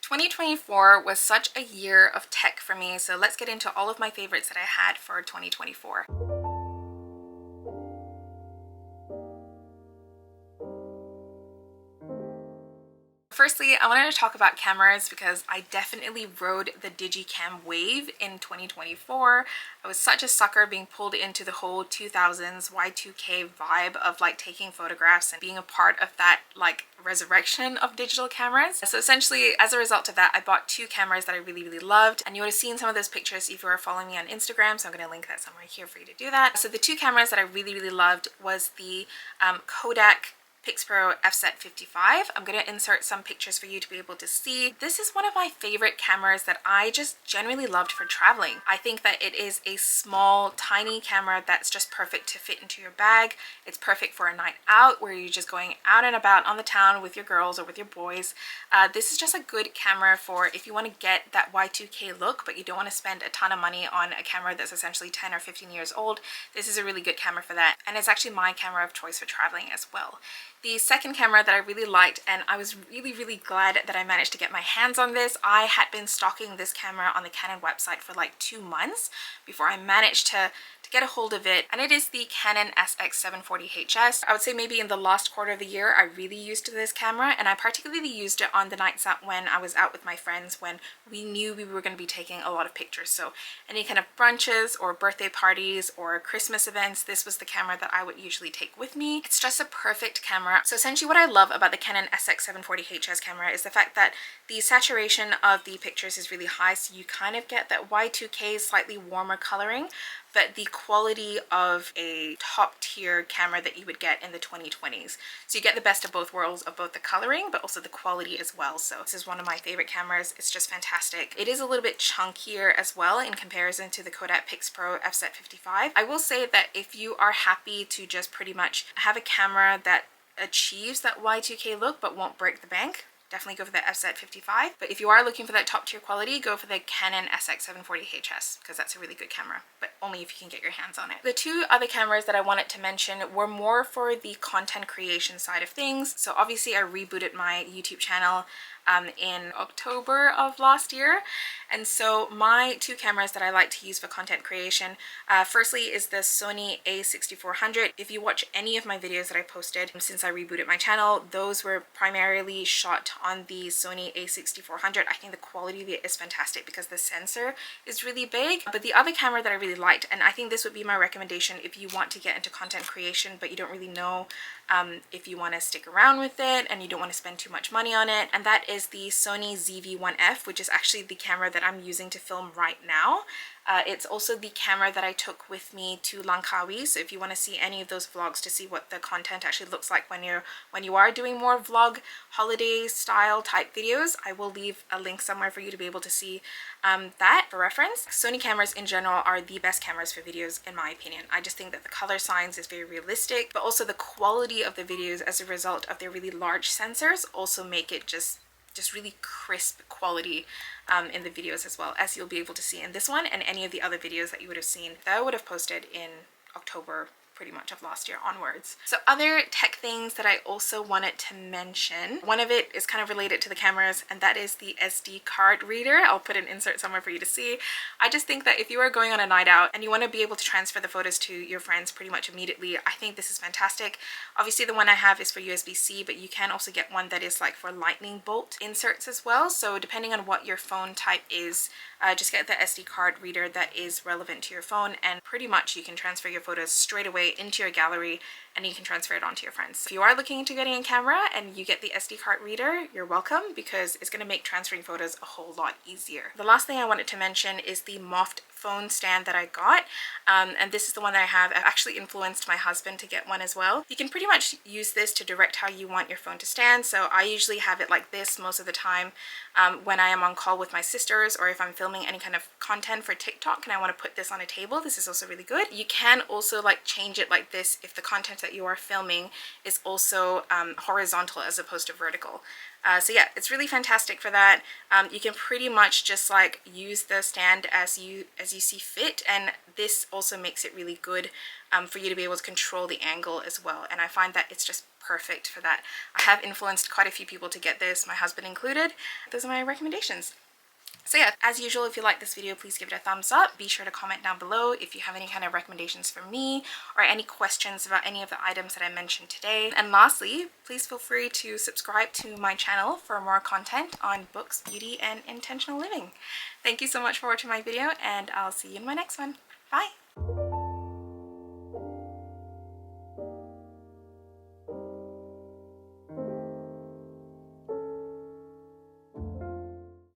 2024 was such a year of tech for me, so let's get into all of my favorites that I had for 2024. Firstly, I wanted to talk about cameras because I definitely rode the Digicam wave in 2024. I was such a sucker being pulled into the whole 2000s Y2K vibe of like taking photographs and being a part of that like resurrection of digital cameras. So essentially, as a result of that, I bought two cameras that I really loved, and you would have seen some of those pictures if you were following me on Instagram, so I'm going to link that somewhere here for you to do that. So the two cameras that I really loved was the Kodak Pixpro F-Set55. I'm going to insert some pictures for you to be able to see. This is one of my favorite cameras that I just genuinely loved for traveling. I think that it is a small, tiny camera that's just perfect to fit into your bag. It's perfect for a night out where you're just going out and about on the town with your girls or with your boys. This is just a good camera for if you want to get that Y2K look, but you don't want to spend a ton of money on a camera that's essentially 10 or 15 years old. This is a really good camera for that, and it's actually my camera of choice for traveling as well. The second camera that I really liked, and I was really glad that I managed to get my hands on this. I had been stalking this camera on the Canon website for like 2 months before I managed to get a hold of it, and it is the Canon SX740HS. I would say maybe in the last quarter of the year I really used this camera, and I particularly used it on the nights out when I was out with my friends when we knew we were going to be taking a lot of pictures. So any kind of brunches or birthday parties or Christmas events, this was the camera that I would usually take with me. It's just a perfect camera. So essentially what I love about the Canon SX740HS camera is the fact that the saturation of the pictures is really high, so you kind of get that Y2K slightly warmer coloring, but the quality of a top tier camera that you would get in the 2020s. So you get the best of both worlds, of both the coloring but also the quality as well. So this is one of my favorite cameras. It's just fantastic. It is a little bit chunkier as well in comparison to the Kodak Pixpro F-Set55. I will say that if you are happy to just pretty much have a camera that achieves that Y2K look but won't break the bank, definitely go for the F-Set55. But if you are looking for that top tier quality, go for the Canon SX740HS because that's a really good camera, but only if you can get your hands on it. The two other cameras that I wanted to mention were more for the content creation side of things. So obviously I rebooted my YouTube channel in October of last year, and so my two cameras that I like to use for content creation, firstly is the Sony a6400. If you watch any of my videos that I posted since I rebooted my channel, those were primarily shot on the Sony a6400. I think the quality of it is fantastic because the sensor is really big. But the other camera that I really liked, and I think this would be my recommendation if you want to get into content creation but you don't really know if you want to stick around with it and you don't want to spend too much money on it, and that is the Sony ZV-1F, which is actually the camera that I'm using to film right now. It's also the camera that I took with me to Langkawi, so if you want to see any of those vlogs to see what the content actually looks like when you are doing more vlog holiday style type videos, I will leave a link somewhere for you to be able to see that for reference. Sony cameras in general are the best cameras for videos in my opinion. I just think that the color science is very realistic, but also the quality of the videos as a result of their really large sensors also make it just really crisp quality in the videos, as well as you'll be able to see in this one and any of the other videos that you would have seen that I would have posted in October pretty much of last year onwards. So other tech things that I also wanted to mention, one of it is kind of related to the cameras, and that is the SD card reader. I'll put an insert somewhere for you to see. I just think that if you are going on a night out and you want to be able to transfer the photos to your friends pretty much immediately, I think this is fantastic. Obviously the one I have is for USB-C, but you can also get one that is like for lightning bolt inserts as well. So depending on what your phone type is, just get the SD card reader that is relevant to your phone, and pretty much you can transfer your photos straight away into your gallery and you can transfer it onto your friends. If you are looking into getting a camera and you get the SD card reader, you're welcome, because it's going to make transferring photos a whole lot easier. The last thing I wanted to mention is the Moft phone stand that I got, and this is the one that I have. I've actually influenced my husband to get one as well. You can pretty much use this to direct how you want your phone to stand, so I usually have it like this most of the time when I am on call with my sisters, or if I'm filming any kind of content for TikTok and I want to put this on a table. This is also really good. You can also like change it like this if the content that you are filming is also horizontal as opposed to vertical. So yeah, it's really fantastic for that. You can pretty much just like use the stand as you see fit, and this also makes it really good for you to be able to control the angle as well. And I find that it's just perfect for that. I have influenced quite a few people to get this, my husband included. Those are my recommendations. So yeah, as usual, if you like this video, please give it a thumbs up. Be sure to comment down below if you have any kind of recommendations for me or any questions about any of the items that I mentioned today. And lastly, please feel free to subscribe to my channel for more content on books, beauty, and intentional living. Thank you so much for watching my video, and I'll see you in my next one. Bye!